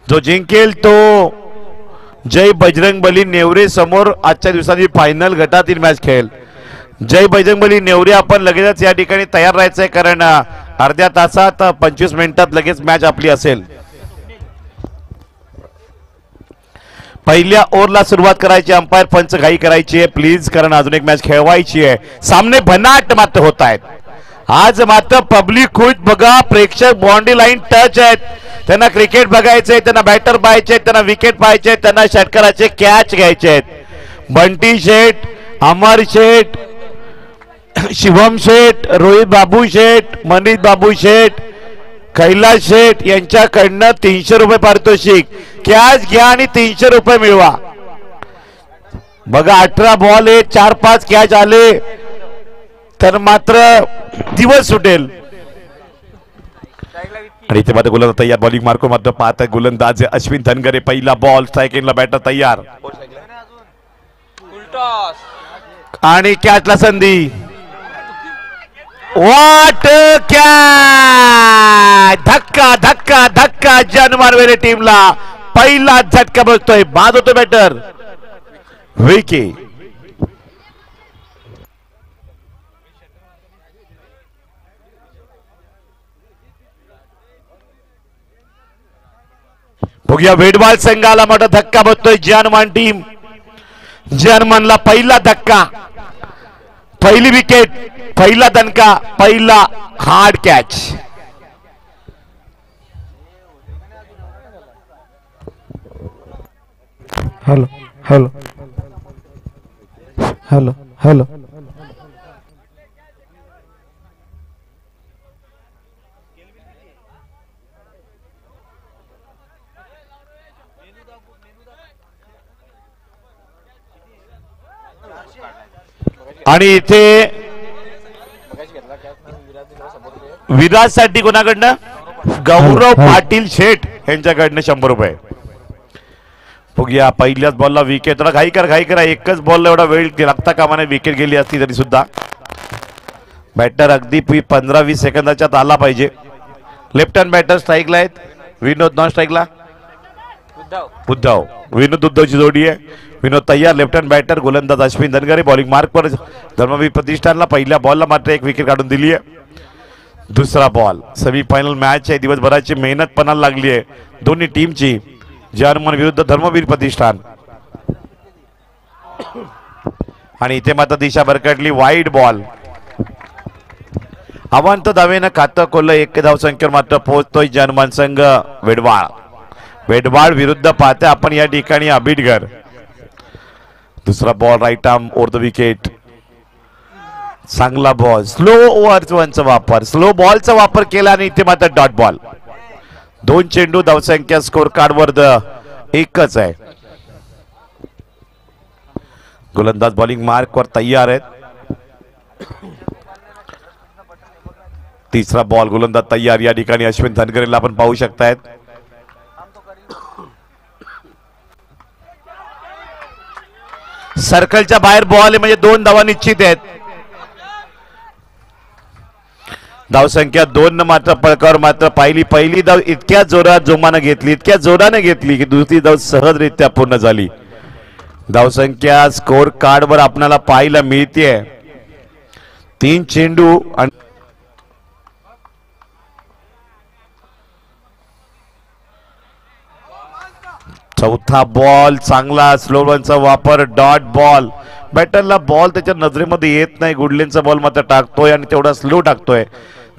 जो जिंकेल तो जय बजरंगबली नेवरे समोर आजच्या दिवसाची फायनल गटातील मॅच खेळेल. जय बजरंगबली नेवरे आपण लगेचच या ठिकाणी तयार राहायचंय, कारण अर्ध्या तासात 25 मिनिटात लगेच मॅच आपली असेल. पहिल्या ओव्हरला सुरुवात करायची, अंपायर पंच घाई करायची आहे प्लीज, कारण अजून एक मॅच खेळवायची आहे. सामने भन्नाट मात्र होत आहेत आज. मात्र पब्लिक खुश बघा, प्रेक्षक बाउंड्री लाईन टच आहेत, त्यांना क्रिकेट बघायचंय, त्यांना बॅटर पाहायचे, त्यांना विकेट पाहायचे, त्यांना षटकाराचे कॅच घ्यायचे आहेत. बंटी शेठ, अमर शेठ, शिवम शेठ, रोहित बाबू शेठ, मनीष बाबू शेठ, कैलास शेठ यांच्याकडनं 300 रुपये पारितोषिक. कॅच घ्या आणि 300 रुपये मिळवा. बघा 18 बॉल आहे, 4-5 कॅच आले तर मात्र दिवस सुटेल. आणि इथे मात्र गोलंदाज तयार, बॉलिंग मार्को मात्र पाहत आहे गोलंदाज अश्विन धनगरे. पहिला बॉल, स्ट्रायकिंगला बॅटर तयार आणि कॅचला संधी. वाट कॅच, धक्का धक्का धक्का जनमानवेरे टीमला पहिला झटका बसतोय. बाद होतो बॅटर विकी. बघूया वेडवाल संघाला मोठा धक्का बसतोय. जानमान टीम, जानमानला पहिला धक्का, पहिली विकेट, पहिला दणका, पहिला hard catch. Hello hello hello hello आणि इथे विराजसाठी कोणाकडनं, गौरव पाटील शेठ यांच्याकडनं 100 रुपये. बघूया पहिल्याच बॉलला विकेट. थोडा घाई करा, एकच बॉलला एवढा वेळ लागता कामाने विकेट गेली असती तरी सुद्धा बॅटर अगदी 15-20 सेकंदाच्यात आला पाहिजे. लेफ्ट हँड बॅटर स्ट्राईकला आहेत, विनोद नॉन स्ट्राईकला उद्धव. विनोद उद्धवची जोडी आहे. विनोद तयार, लेफ्ट हँड बॅटर गोलंदाज अश्विन धनगरे. बॉलिंग मार्कवर धर्मवीर प्रतिष्ठानला पहिल्या बॉलला मात्र एक विकेट काढून दिली आहे. दुसरा बॉल, सेमीफायनल मॅच आहे, दिवसभराची मेहनत पणाला लागली आहे दोन्ही टीमची. जर्मन विरुद्ध धर्मवीर प्रतिष्ठान. आणि इथे मात्र दिशा भरकटली, वाईड बॉल. अवांत धावेनं खातं कोल्लं 1 धावसंख्येवर मात्र पोहोचतोय जर्मन संघ. वेडवाळ विरुद्ध पाहते आपण या ठिकाणी आबिडकर. दुसरा ball right arm over the wicket. चांगला बॉल, स्लो ओव्हरचा वापर, स्लो बॉलचा वापर केला आणि इथे मात्र डॉट बॉल. 2 चेंडू, धावसंख्या स्कोर कार्डवर 1च आहे. गोलंदाज बॉलिंग मार्कवर तयार आहेत. तिसरा बॉल, गोलंदाज तयार या ठिकाणी अश्विन धनगरेला आपण पाहू शकतायत. सर्कलच्या बाहेर बॉल म्हणजे 2 धावा निश्चित आहेत. धावसंख्या 2 मात्र पळकावर मात्र पहिली धाव इतक्या जोरात जोमानं घेतली, इतक्या जोराने घेतली की दुसरी धाव सहजरित्या पूर्ण झाली. धावसंख्या स्कोर कार्डवर आपल्याला पाहायला मिळते 3 चेंडू आणि चौथा बॉल. चांगला स्लो रनचा वापर, डॉट बॉल. बॅटरला बॉल त्याच्या नजरेमध्ये येत नाही, गुडलेनचा बॉल मात्र टाकतोय आणि तेवढा स्लो टाकतोय,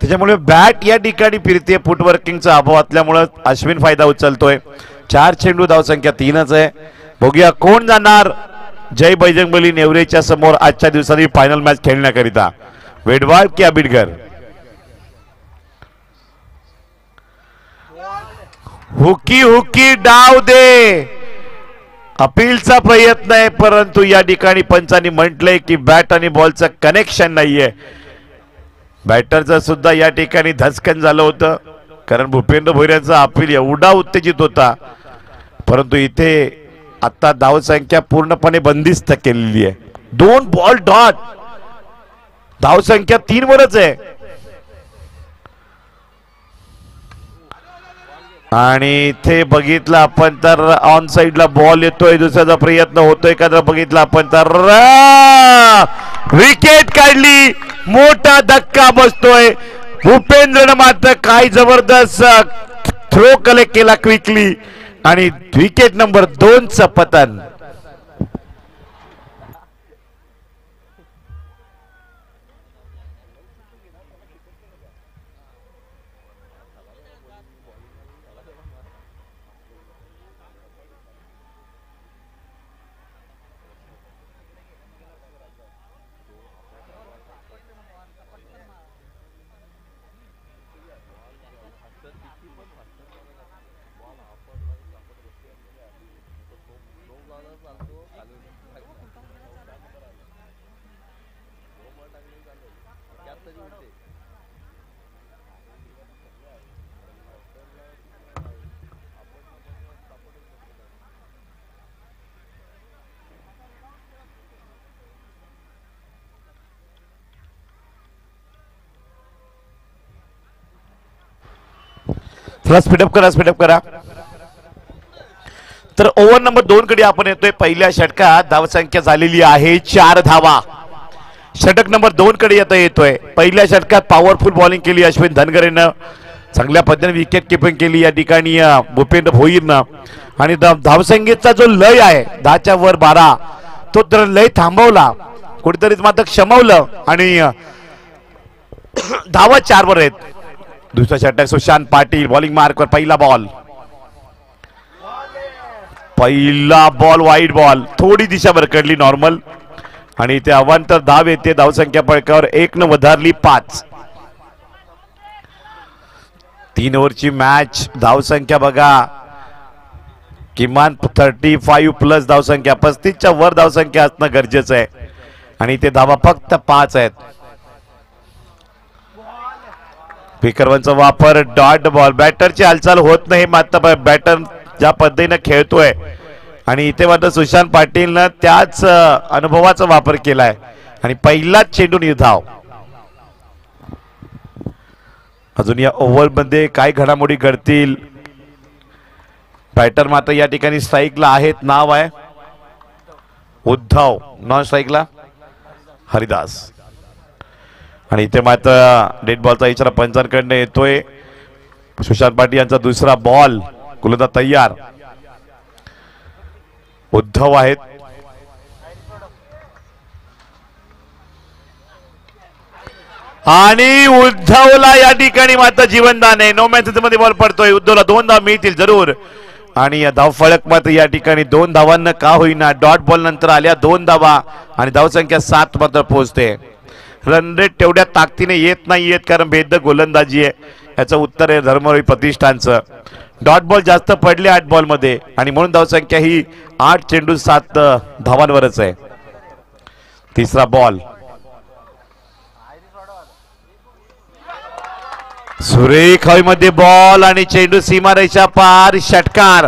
त्याच्यामुळे बॅट या ठिकाणी फिरते. फुटवर्किंगचा अभाव असल्यामुळे अश्विन फायदा उचलतोय. 4 चेंडू, धावसंख्या 3च आहे. बघूया कोण जाणार जय बजरंगबली नेवरेच्या समोर आजच्या दिवसाची फायनल मॅच खेळण्याकरिता, वेडवाळ की आबिडकर. हुकी डाव दे, अपीलचा प्रयत्न आहे, परंतु या ठिकाणी पंचांनी म्हटलंय की बॅट आणि बॉलचं कनेक्शन नाहीये. बॅटरचं सुद्धा या ठिकाणी धसकन झालं होतं, कारण भूपेंद्र भोईरांचा अपील एवढा उत्तेजित होता, परंतु इथे आता धावसंख्या पूर्णपणे बंदिस्त केलेली आहे. 2 बॉल डॉट, धावसंख्या 3 वरच आहे. आणि इथे बघितलं आपण तर ऑन साइडला बॉल येतोय, दुसऱ्याचा प्रयत्न होतोय का जर बघितलं आपण तर विकेट काढली, मोठा धक्का बसतोय. भूपेंद्रनं मात्र काय जबरदस्त थ्रो कलेक्ट केला क्विकली आणि विकेट नंबर 2चं पतन. थोडा स्पीडअप करा. तर ओव्हर नंबर 2 कडे आपण येतोय. पहिल्या षटकात धावसंख्या झालेली आहे 4 धावा. षटक नंबर 2 कडे येतोय. पहिल्या षटकात पॉवरफुल बॉलिंग केली अश्विन धनगरेनं, चांगल्या पद्धतीने विकेट किपिंग केली या ठिकाणी भूपेंद्र भोईरनं. आणि धावसंख्येचा जो लय आहे 10च्या वर 12 तो तर लय थांबवला, कुठेतरी मात्र क्षमवलं आणि धावा 4 वर आहेत. दुसरा षटक सुशांत पाटील बॉलिंग मार्कवर. पहिला बॉल वाईड बॉल, थोडी दिशा भरकडली नॉर्मल आणि ते अवांतर धाव येते. धावसंख्या फळकावर 1 वधारली 5. 3 ओव्हरची मॅच. धावसंख्या बघा किमान 35 प्लस धावसंख्या, 35च्या वर धावसंख्या असणं गरजेचं आहे आणि ते धावा फक्त 5 आहेत. विक्रमांचा वापर डॉट बॉल. बॅटरची हालचाल होत नाही मात्र बॅटर ज्या पद्धतीने खेळतोय आणि इथे मात्र सुशांत पाटीलनं त्याच अनुभवाचा वापर केलाय आणि पहिलाच चेंडू निर्धाव. अजून या ओव्हर मध्ये काय घडामोडी घडतील. बॅटर मात्र या ठिकाणी स्ट्राईकला आहेत. नाव आहे उद्धव, नॉन स्ट्राईकला हरिदास आणि इथे मात्र डेड बॉलचा इशारा पंचांकडनं येतोय. सुशांत पाटील यांचा दुसरा बॉल. गोलंदाज तयार. उद्धव आहेत. आणि उद्धवला या ठिकाणी मात्र जीवनदान आहे. नो मॅच मध्ये बॉल पडतोय. उद्धवला 2 धावा मिळतील जरूर आणि या धाव फळक मात्र या ठिकाणी 2 धावांना का होईना. डॉट बॉल नंतर आल्या 2 धावा आणि धावसंख्या 7 मात्र पोहोचते. रन रेट तेवढ्या ताकदीने येत नाहीयेत कारण भेदक गोलंदाजी आहे. याचं उत्तर आहे धर्मवीर प्रतिष्ठानचं. डॉट बॉल जास्त पडले 8 बॉल मध्ये आणि म्हणून धावसंख्या ही 8 चेंडू 7 धावांवरच आहे. तिसरा बॉल. सुरेख हवेमध्ये बॉल आणि चेंडू सीमारेषा पार. षटकार.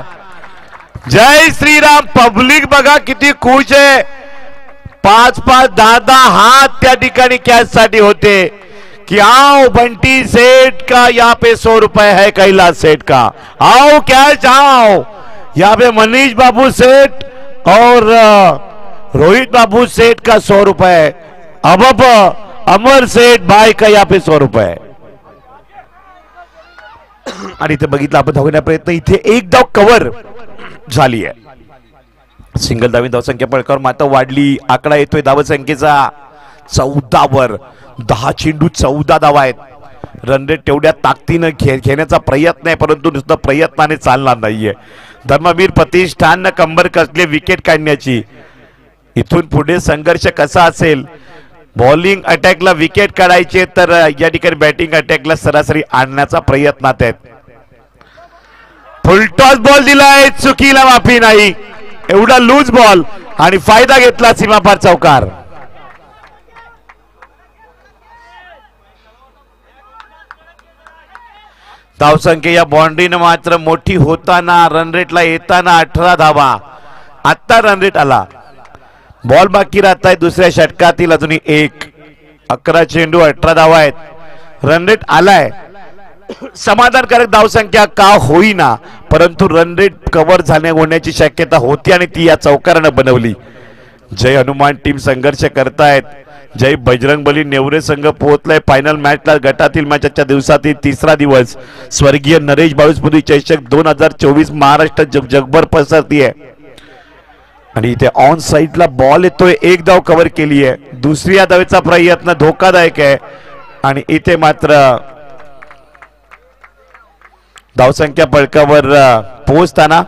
जय श्रीराम. पब्लिक बघा किती खुश आहे. 5-5 10-10 हात त्या ठिकाणी कॅच साठी होते कि आओ बंटी सेठ का यहाँ पे 100 रुपए है. कैलाश सेठ का आओ कैच आओ. यहाँ पे मनीष बाबू सेठ और रोहित बाबू सेठ का 100 रुपए. अब अमर सेठ भाई का यहाँ पे 100 रुपए. आणि इथे बघितलं आपण धावण्याचा प्रयत्न. इथे एक धाव कव्हर झाली आहे. सिंगल धावी धावसंख्या पळकावर मात्र वाढली. आकडा येतोय धावसंख्येचा 14 वर. 10 चेंडू 14 धावा आहेत. रन रेट तेवढ्या ताकदीनं खेळण्याचा प्रयत्न आहे परंतु नुसतं प्रयत्नाने चालणार नाहीये. धर्मवीर प्रतिष्ठाननं कंबर कसले विकेट काढण्याची. इथून पुढे संघर्ष कसा असेल. बॉलिंग अटॅकला विकेट काढायचे तर या ठिकाणी बॅटिंग अटॅकला सरासरी आणण्याचा प्रयत्नात आहेत. फुलटॉस बॉल दिलाय. चुकीला माफी नाही. एवढा लूज बॉल आणि फायदा घेतला सीमापार चौकार. धावसंख्या या बाउंड्रीनं मात्र मोठी होताना रन रेटला येताना 18 धावा. आता रन रेट आला. बॉल बाकी राहत आहे दुसऱ्या षटकातील अजूनही 1. 11 चेंडू 18 धावा आहेत. रन रेट आलाय समाधानकारक धावसंख्या का होईना, परंतु रन रेट कव्हर होण्याची शक्यता होती आणि ती या चौकारानं बनवली. जय हनुमान टीम संघर्ष करतायत. जय बजरंगबली नेवरे संघ पोहोचलाय फायनल मॅचला. गटातील मॅचच्या दिवसातील तिसरा दिवस. स्वर्गीय नरेश बाळूसपुरी चषक 2024 महाराष्ट्र जगभर पसरतीये आणि इथे ऑन साइडला बॉल येतोय. एक धाव कव्हर केली आहे. दुसऱ्या धावेचा प्रयत्न धोकादायक आहे आणि इथे मात्र धावसंख्या फलकावर पोहोचताना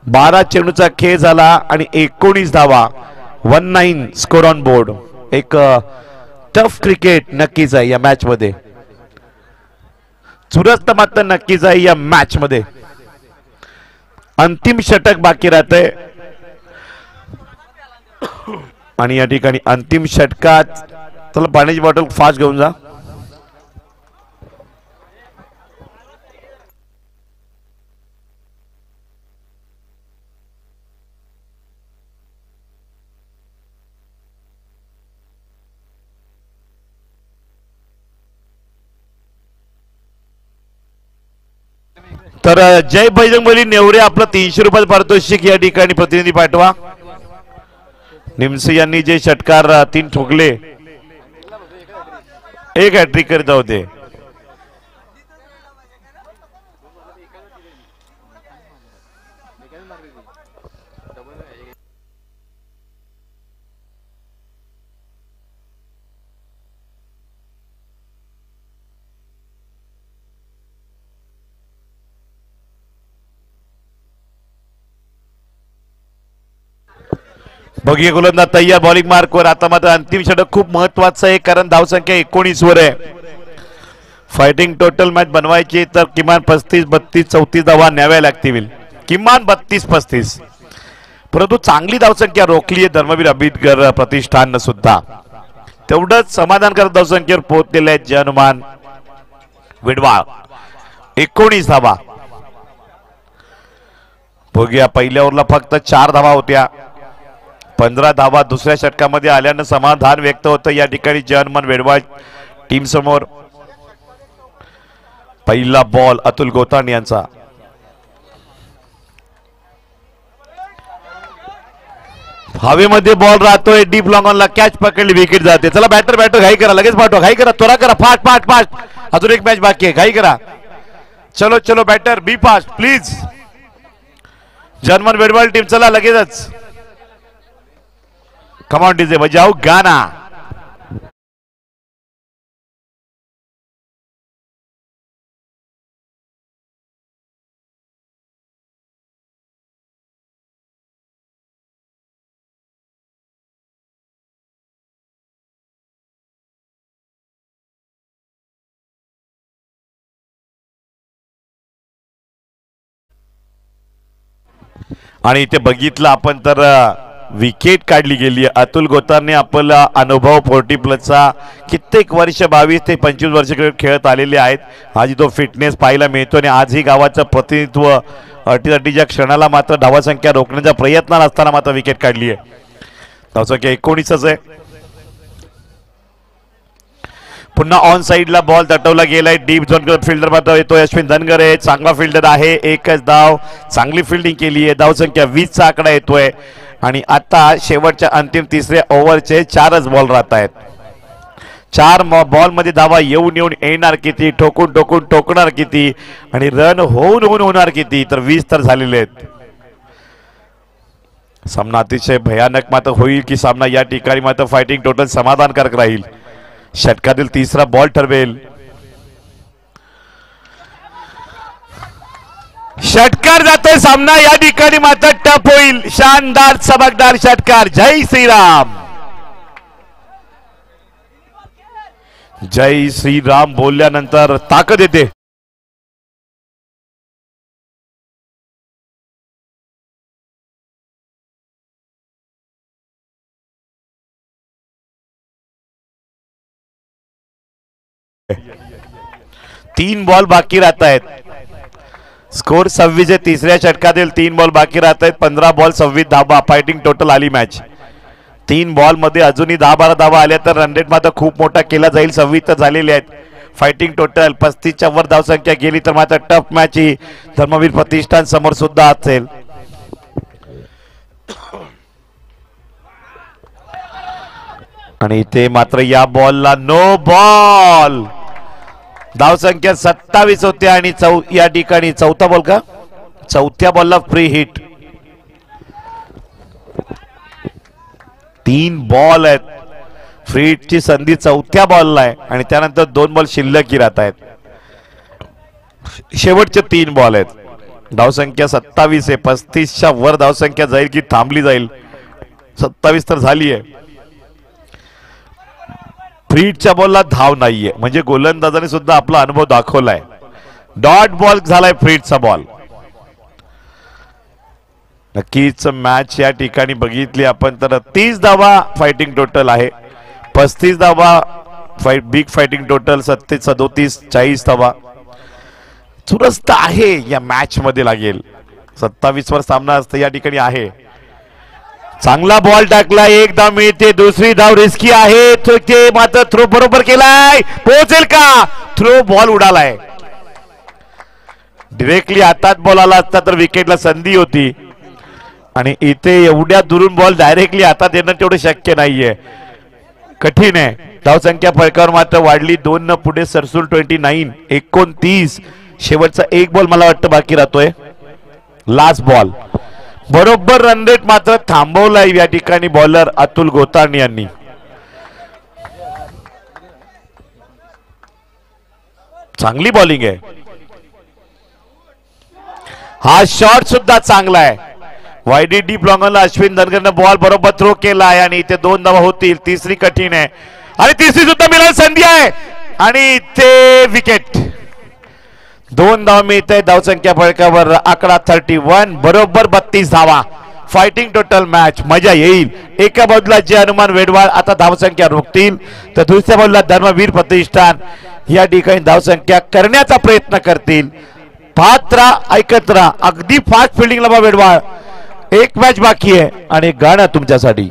12 चेंडूचा खेळ झाला आणि 19 धावा. 19 स्कोर ऑन बोर्ड. एक टफ क्रिकेट नक्कीच आहे या मॅच मध्ये. चुरस्त मात्र नक्कीच आहे या मॅच मध्ये. अंतिम षटक बाकी राहते आणि या ठिकाणी अंतिम षटकात चला पाण्याची बॉटल फास्ट घेऊन जा. तर जय बजरंगबली नेवरे आपलं 300 रुपये पारितोषिक या ठिकाणी प्रतिनिधी पाठवा. निमसे यांनी जे षटकार 3 ठोकले, एक हॅट्रिक करीत होते. बघिये गोलंदाज तयार बॉलिंग मार्कवर. आता मात्र अंतिम षटक खूप महत्वाचं आहे कारण धावसंख्या 19 वर आहे. फायटिंग टोटल मॅच बनवायची तर किमान 35 32 34 धावा न्याव्या लागतील. किमान 32-35. परंतु चांगली धावसंख्या रोखली आहे धर्मवीर आंबेडकर प्रतिष्ठान सुद्धा. तेवढंच समाधानकारक धावसंख्येवर पोहोचलेले आहेत जय हनुमान विडवाळ. 19 धावा. बघूया पहिल्या ओव्हरला फक्त 4 धावा होत्या. 15 धावा दुसऱ्या षटकामध्ये आल्यानं समाधान व्यक्त होतं या ठिकाणी जय हनुमान वेडवाळ टीम समोर. पहिला बॉल अतुल गोतान यांचा. हवेमध्ये बॉल राहतोय. डीप लॉंग ऑनला कॅच पकडली, विकेट जाते. चला बॅटर घाई करा, लगेच पाठवा, घाई करा, त्वरा करा, फास्ट. अजून एक मॅच बाकी आहे, घाई करा. चलो बॅटर बी फास्ट प्लीज. जय हनुमान वेडवाळ टीम चला लगेचच. कम ऑन डीजे बजाओ गाना. आणि इथे बघितलं आपण तर विकेट काढली गेली. अतुल गोतारने आपला अनुभव 40+ कित्येक वर्ष 22 ते 25 वर्ष खेळत आलेले आहेत. आज तो फिटनेस पाहायला मिळतो आणि आजही गावाचं प्रतिनिधित्व अटीतटीच्या क्षणाला मात्र धावसंख्या रोखण्याचा प्रयत्न असताना मात्र विकेट काढली आहे. धावसंख्या 19च आहे. पुन्हा ऑन साइडला बॉल दटवला गेलाय. डीप झोन फिल्डर मात्र येतो अश्विन धनगरे. चांगला फिल्डर आहे. एकच धाव, चांगली फिल्डिंग केली आहे. धावसंख्या 20चा आकडा येतोय आणि आता शेवटच्या अंतिम तिसऱ्या ओव्हरचे 4च बॉल राहत आहेत. 4 बॉल मध्ये धावा येऊन येणार किती, ठोकून ठोकणार किती आणि रन होऊन होणार किती. तर 20 तर झालेले आहेत. सामना अतिशय भयानक मात्र होईल की सामना या ठिकाणी मात्र फायटिंग टोटल समाधानकारक राहील. षटकातील तिसरा बॉल ठरवेल. षटकार जातोय. सामना या ठिकाणी मात्र टप होईल. शानदार चमकदार षटकार. जय श्रीराम. जय श्रीराम बोलल्यानंतर ताकद येते. तीन बॉल बाकी राहत आहेत. स्कोर 26 आहे. तिसऱ्या षटकातील 3 बॉल बाकी राहत आहेत. 15 बॉल 26 धावा. फायटिंग टोटल आली मॅच. 3 बॉल मध्ये अजूनही 10-12 धावा आल्या तर रन रेट मात्र खूप मोठा केला जाईल. 26 तर झालेले आहेत. फायटिंग टोटल 35च्या वर धावसंख्या गेली तर मात्र टफ मॅच ही धर्मवीर प्रतिष्ठान समोर सुद्धा असेल. आणि इथे मात्र या बॉलला नो बॉल. धावसंख्या 27 होते आणि या ठिकाणी चौथा बॉल का, चौथ्या बॉलला फ्री हिट. 3 बॉल आहेत. फ्री हिटची संधी चौथ्या बॉलला आहे आणि त्यानंतर 2 बॉल शिल्लकी राहत आहेत. शेवटचे 3 बॉल आहेत. धावसंख्या 27 आहे. 35च्या वर धावसंख्या जाईल की थांबली जाईल. 27 तर झाली आहे. फ्रीडच्या बॉलला धाव नाहीये म्हणजे गोलंदाजाने सुद्धा आपला अनुभव दाखवलाय. डॉट बॉल झालाय फ्रीडचा बॉल. नक्कीच मॅच या ठिकाणी बघितली आपण तर 30 धावा फायटिंग टोटल आहे. 35 धावा बिग फायटिंग टोटल. 37 40 धावा चुरस्त आहे या मॅच मध्ये लागेल. 27 वर सामना असतं या ठिकाणी आहे. चांगला बॉल टाकला. एक धाव मिळते. दुसरी धाव रिस्की आहे. ते मात्र थ्रो बरोबर केलाय. पोहोचेल का. थ्रो बॉल उडालाय. डिरेक्टली हातात बॉल आला असता तर विकेटला संधी होती आणि इथे एवढ्या दुरून बॉल डायरेक्टली हातात येणं तेवढं शक्य नाहीये. कठीण आहे. धावसंख्या फळकावर मात्र वाढली. 2 न पुढे सरसूल 29 29. शेवटचा 1 बॉल मला वाटतं बाकी राहतोय. Last ball. बरोबर रन रेट मात्र थांबवलाय या ठिकाणी बॉलर अतुल गोतानी यांनी. चांगली बॉलिंग आहे. हा शॉट सुद्धा चांगला आहे. वायडी डीप लॉंगनला अश्विन धनगरनं बॉल बरोबर थ्रो केला आहे आणि इथे 2 धावा होतील. तिसरी कठीण आहे आणि तिसरी सुद्धा मिळायला संधी आहे आणि इथे विकेट. 2 धावा मिळते. धावसंख्या फळकावर आकडा 31. बरोबर 32 धावा. Fighting total match. मजा येईल. एका बाजूला जे हनुमान वेडवाळ आता धावसंख्या रोखतील तर दुसऱ्या बाजूला धर्मवीर प्रतिष्ठान या ठिकाणी धावसंख्या करण्याचा प्रयत्न करतील. पाहत राहा, ऐकत राहा. अगदी फास्ट फिल्डिंगला बा वेडवाळ. एक मॅच बाकी आहे आणि गाणं तुमच्यासाठी.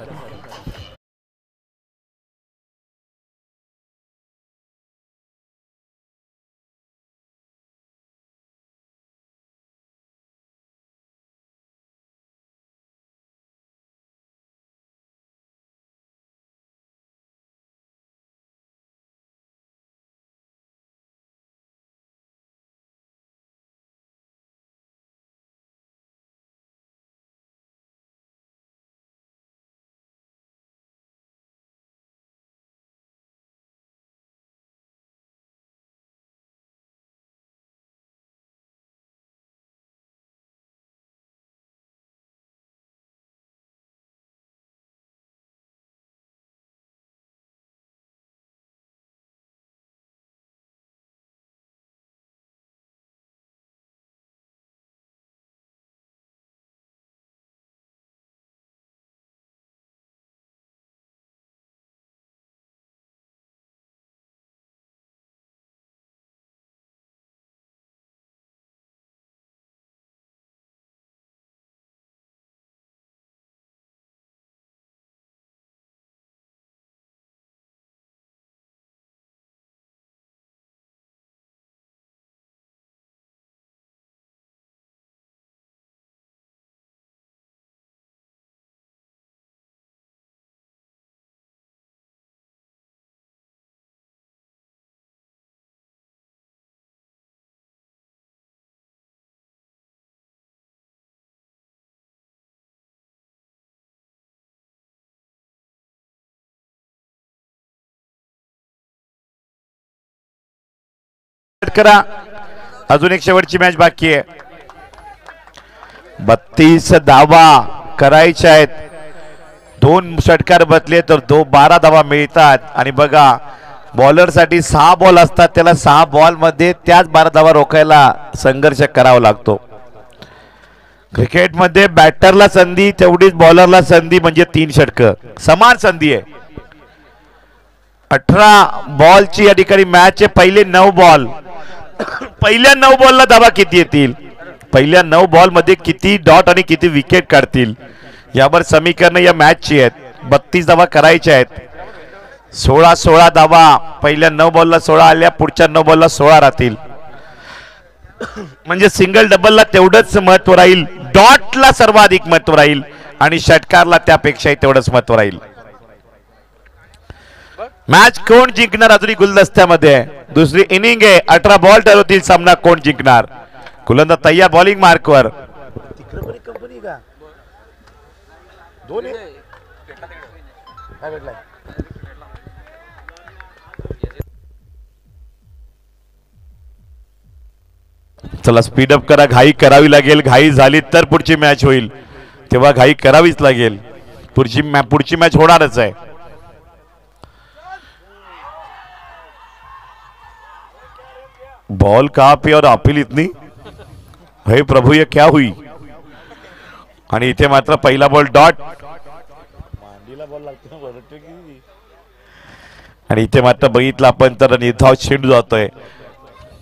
करा. अजून एक शेवटची मॅच बाकी आहे. 32 धावा करायच्या आहेत. 2 षटकार बसले तर 12 धावा मिळतात आणि बघा बॉलर साठी 6 बॉल असतात. त्याला 6 बॉल मध्ये त्याच 12 धावा रोखायला संघर्ष करावा लागतो. क्रिकेटमध्ये बॅटरला संधी तेवढीच बॉलरला संधी म्हणजे 3 षटक समान संधी आहे. 18 बॉलची या ठिकाणी मॅच आहे. पहिले 9 बॉल. पहिल्या 9 बॉलला धावा किती येतील. पहिल्या 9 बॉल मध्ये किती डॉट आणि किती विकेट काढतील यावर समीकरण या मॅचची आहेत. 32 धावा करायच्या आहेत. 16 धावा. पहिल्या 9 बॉलला 16 आल्या, पुढच्या 9 बॉलला 16 राहतील. म्हणजे सिंगल डबलला तेवढंच महत्व राहील, डॉटला सर्वाधिक महत्व राहील आणि षटकारला त्यापेक्षाही तेवढंच महत्व राहील. मॅच कोण जिंकणार अजूनही गुलदस्त्यामध्ये आहे. दुसरी इनिंग आहे, 18 बॉल ठरवतील सामना कोण जिंकणार. गोलंदाज तयार बॉलिंग मार्कवर. चला स्पीडअप करा, घाई करावी लागेल. घाई झाली तर पुढची मॅच होईल, तेव्हा घाई करावीच लागेल. पुढची मॅच होणारच आहे. बॉल कहां पे और अपील इतनी, हे प्रभू ये क्या हुई. आणि इथे मात्र पहिला बॉल डॉट. आणि इथे मात्र बघितलं आपण तर निर्धाव चेंडू जातोय.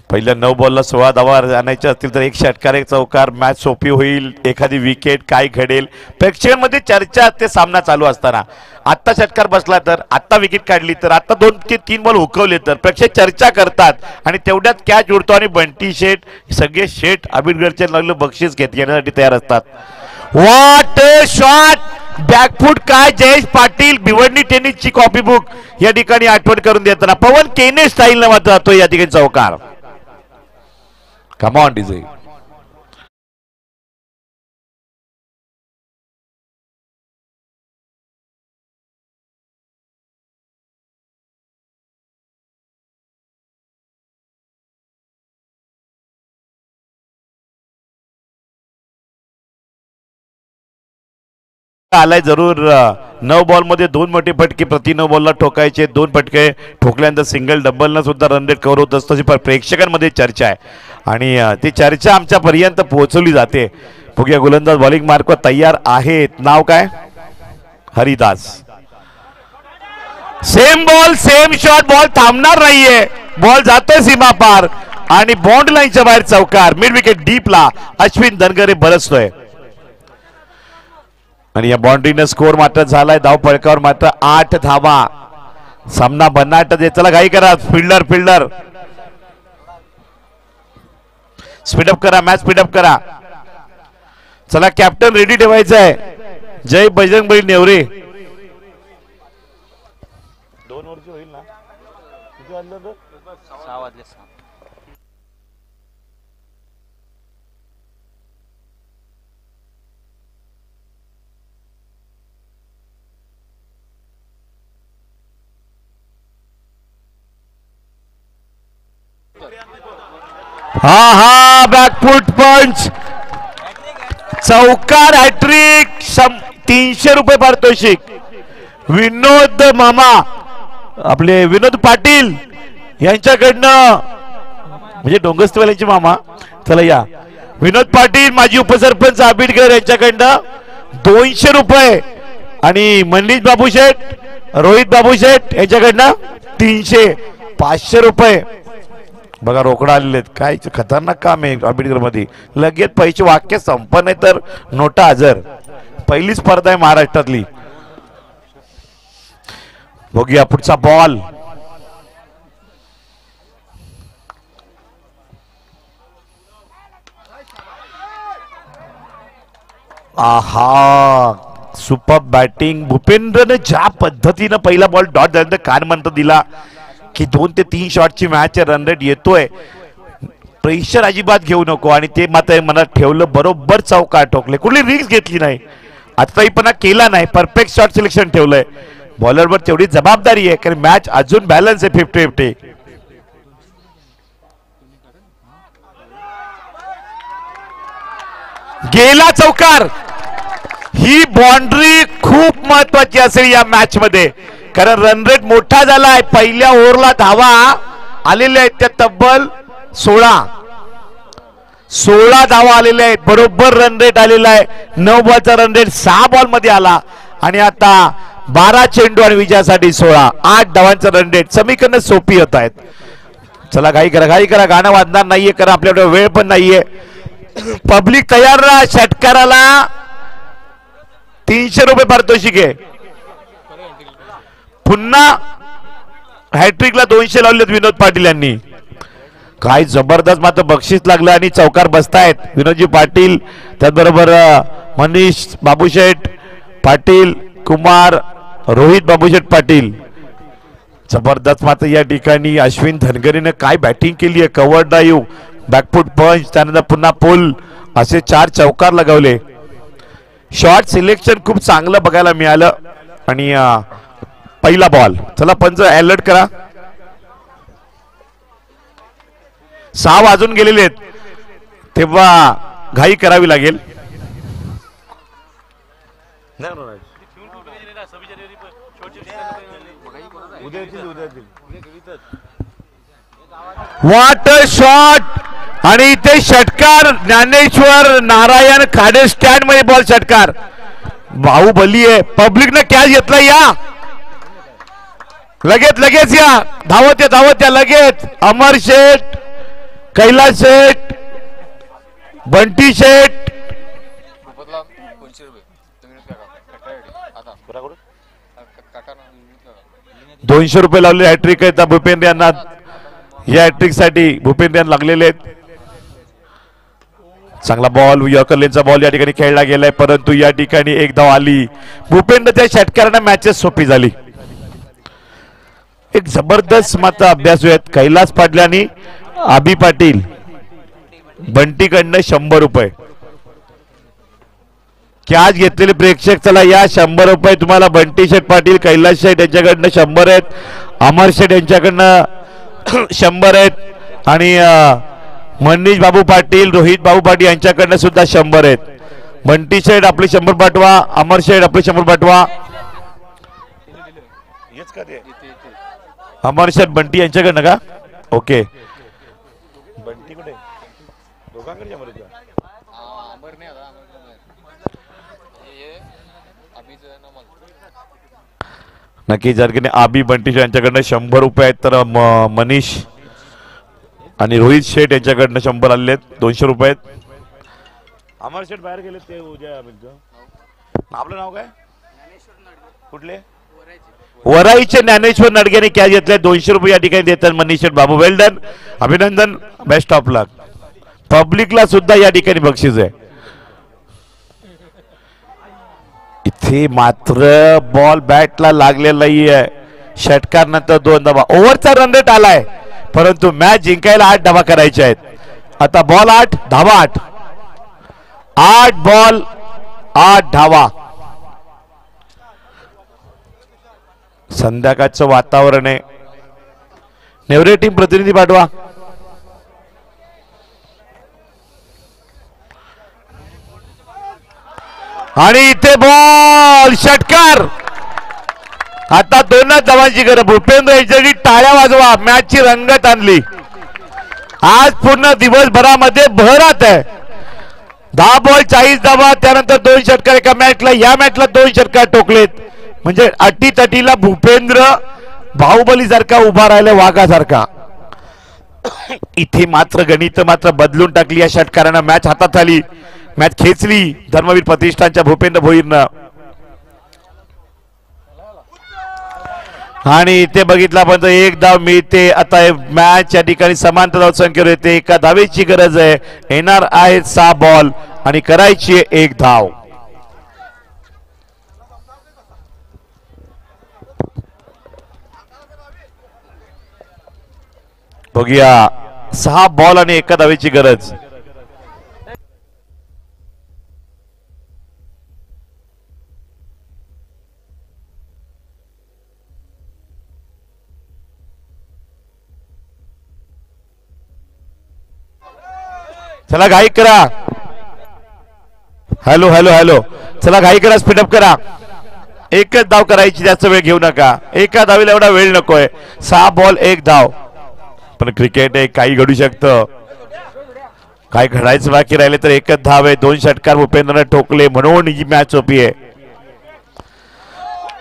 पहिल्या 9 बॉलला 16 धावा आणायच्या असतील तर एक षटकार एक चौकार, मॅच सोपी होईल. एखादी विकेट, काय घडेल, प्रेक्षकांमध्ये चर्चा असते सामना चालू असताना. आत्ता षटकार बसला तर, आत्ता विकेट काढली तर, आत्ता 2 ते 3 बॉल हुकवले तर प्रेक्षक चर्चा करतात आणि तेवढ्यात कॅच उडतो आणि बंटी शेठ सगळे शेठ आबिडगडचे लागलं बक्षीस घेत येण्यासाठी तयार असतात. व्हॉट शॉट, बॅकफूट काय जयेश पाटील भिवंडी टेनिसची कॉपी बुक या ठिकाणी आठवण करून देताना पवन केने स्टाईल न मात्र जातो या ठिकाणी चौकार. Come on DJ. आलाय जरूर. 9 बॉल मध्ये 2 मोठे फटके, प्रति 9 बॉलला ठोकायचे. 2 फटके ठोकल्यानंतर सिंगल डबलनं सुद्धा रन रेट कव्हर होत असतो. प्रेक्षकांमध्ये चर्चा आहे आणि ती चर्चा आमच्यापर्यंत पोहोचवली जाते. बघूया गोलंदाज बॉलिंग मार्कवर तयार आहेत. नाव काय? Haridas. Same ball same shot, ball थांबणार नाहीये, बॉल जातोय सीमा पार आणि बॉन्ड लाईनच्या बाहेर चौकार. मिड विकेट डीपला अश्विन धनगरे बरसतोय आणि या बाउंड्रीने स्कोर मात्र झालाय. धाव फळकावर मात्र 8 धावा. सामना भन्नाट. चला घाई करा, फिल्डर स्पीडअप करा, मॅच स्पीडअप करा. चला कॅप्टन रेडी ठेवायचं आहे. जय बजरंगबली नेवरे. 2 वर्ष होईल ना, किती वाजलं तर 6 वाजले. हा बॅकफूट पंच, चौकार, हॅट्रिक. 300 रुपये पारितोषिक. विनोद मामा आपले विनोद पाटील यांच्याकडनं, म्हणजे डोंगरवाल्यांचे मामा. चला या विनोद पाटील माजी उपसरपंच आबिडकर यांच्याकडनं 200 रुपये आणि मनीष बाबू शेठ, रोहित बाबू शेठ यांच्याकडनं 300. 500 रुपये बघा रोकडा आलेले आहेत. काय खतरनाक काम आहे आंबेडकर मध्ये. लगेच पैसे वाक्य संपन्न आहे तर नोटा हजर. पहिली स्पर्धा आहे महाराष्ट्रातली. बघूया पुढचा बॉल. आहा, सुपर बॅटिंग. भूपेंद्रने ज्या पद्धतीने पहिला बॉल डॉट झाल्यानंतर कान मंत्र दिला की 2 ते 3 शॉटची मॅच रन रेट येतोय, प्रेशर अजिबात घेऊ नको. आणि ते मात्र मनात ठेवलं. बरोबर चौकार ठोकले, कुठली रिस्क घेतली नाही, आत्ताहीपणा केला नाही, परफेक्ट शॉट सिलेक्शन ठेवलंय. बॉलरवर तेवढी जबाबदारी आहे कारण मॅच अजून बॅलन्स आहे 50-50. गेला चौकार. ही बाउंड्री खूप महत्वाची असेल या मॅच मध्ये कारण रन रेट मोठा झालाय. पहिल्या ओव्हरला धावा आलेल्या आहेत त्या तब्बल 16 धावा आलेल्या आहेत. बरोबर रन रेट आलेला आहे. 9 बॉलचा रन रेट 6 बॉल मध्ये आला आणि आता 12 चेंडू आणि विजयासाठी 16. 8 धावांचा रन रेट. समीकरण सोपी होत आहेत. चला घाई करा, गाणं वाजणार नाहीये कारण आपल्याकडे वेळ पण नाहीये. पब्लिक तयार राहा. षटकाराला 300 रुपये पारितोषिक आहे. पुन्हा हॅट्रिकला 200 लावलेत विनोद पाटील यांनी. काय जबरदस्त मात्र बक्षीस लागलं आणि चौकार बसतायत विनोदजी पाटील, त्याचबरोबर मनीष बाबूशेठ पाटील, कुमार रोहित बाबूशेठ पाटील. जबरदस्त मात्र या ठिकाणी अश्विन धनगरीने काय बॅटिंग केली आहे. कव्हर ड्राईव्ह, बॅकफूट पंच, त्यानंतर पुन्हा पुल, असे 4 चौकार लगवले. शॉट सिलेक्शन खूप चांगलं बघायला मिळालं. आणि पहिला बॉल, चला पंच अलर्ट करा. 6 वाजून गेलेले आहेत तेव्हा घाई करावी लागेल. What a shot. आणि इथे षटकार ज्ञानेश्वर नारायण खाडे स्टँड मध्ये बॉल षटकार. बाहुबली आहे. पब्लिकने कॅच घेतला. या लगेच या, धावत या लगेच. अमर शेठ, कैलास शेठ, बंटी शेठ, 200 रुपये लावले. हॅट्रिक आहेत भूपेंद्र यांना. या हॅट्रिक साठी भूपेंद्र यांना लागलेले आहेत. चांगला बॉल, यॉर्करलेनचा बॉल या ठिकाणी खेळला गेलाय, परंतु या ठिकाणी एक धाव आली. भूपेंद्रच्या षटकारांना मॅचेस सोपी झाली. एक जबरदस्त मात्र अभ्यासू आहेत कैलास पाटील आणि आबी पाटील. बंटीकडनं 100 रुपये कॅच घेतलेले प्रेक्षक. चला या 100 रुपये तुम्हाला बंटी शेठ पाटील, कैलास शेठ यांच्याकडनं 100 आहेत, अमर शेठ यांच्याकडनं 100 आहेत आणि मनीष बाबू पाटील, रोहित बाबू पाटील यांच्याकडनं सुद्धा 100 आहेत. बंटी शेठ आपले 100 पाठवा, अमर शेठ आपले 100 पाठवा. अमर शेठ बंटी यांच्याकडनं का? ओके. बंटी कुठे? दोघांकडे नक्की. जर की आबी बंटी यांच्याकडनं 100 रुपये आहेत, तर मनीष आणि रोहित शेठ यांच्याकडनं 100 आलेले आहेत. 200 रुपये आहेत. अमर शेठ बाहेर गेले ते उद्या. आपलं नाव काय? कुठले? वराईचे ज्ञानेश्वर नडगेने कॅच घेतले. 200 रुपये या ठिकाणी देतात मनीष शेठ बाबू. वेल डन, अभिनंदन, बेस्ट ऑफ लक. पब्लिकला सुद्धा या ठिकाणी बक्षीस आहे. इथे मात्र बॉल बॅटला लागलेला नाहीये. षटकार नंतर 2 धावा. ओव्हरचा रन रेट आलाय, परंतु मॅच जिंकायला 8 धावा करायचे आहेत. आता बॉल 8, धावा 8. 8 बॉल 8 धावा. संध्याकाळचं वातावरण आहे. नेवरे टीम प्रतिनिधी पाठवा. आणि इथे बॉल षटकार. आता 2 धावांची गरज. भूपेंद्र यांच्यासाठी टाळ्या वाजवा. मॅचची रंगत आणली. आज पूर्ण दिवसभरामध्ये बहरात आहे. 10 बॉल 40 धावा, त्यानंतर 2 षटकार एका मॅचला. या मॅचला 2 षटकार टोकलेत. म्हणजे अटीतटीला भूपेंद्र बाहुबली सारखा उभा राहिला, वाघासारखा. इथे मात्र गणित मात्र बदलून टाकली. या षटकारांना मॅच हातात आली, मॅच खेचली धर्मवीर प्रतिष्ठानच्या भूपेंद्र भोईरनं. आणि इथे बघितला पण 1 धाव मिळते. आता मॅच या ठिकाणी समांतर धाव संख्येवर येते. एका धावेची गरज आहे. येणार आहेत 6 बॉल आणि करायची 1 धाव. बघूया, 6 बॉल आणि 1 धावेची गरज. चला घाई करा. Hello hello hello. चला घाई करा, स्पीडअप करा. 1च धाव करायची, जास्त वेळ घेऊ नका. एका धावीला एवढा वेळ नकोय. 6 बॉल 1 धाव. पण क्रिकेट आहे, काही घडू शकतं. काय घडायचं बाकी राहिले तर 1च धाव आहे. 2 षटकार भूपेंद्रने ठोकले म्हणून ही मॅच सोपी आहे.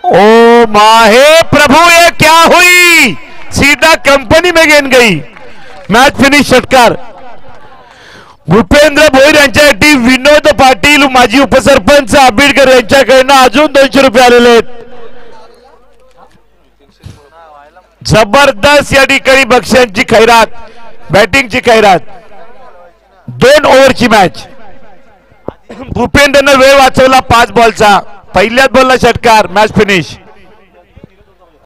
ओ माहे प्रभु, ये क्या हुई? सीधा कंपनी में गेंद गई. Match finish. षटकार भूपेंद्र भोईर यांच्यासाठी विनोद पाटील, माजी उपसरपंच आंबेडकर यांच्याकडनं अजून 200 रुपये आलेले आहेत. जबरदस्त या ठिकाणी बक्षांची खैरात, बॅटिंगची खैरात. 2 ओव्हरची मॅच. भूपेंद्रनं वेळ वाचवला 5 बॉलचा. पहिल्याच बॉलला षटकार. Match finish.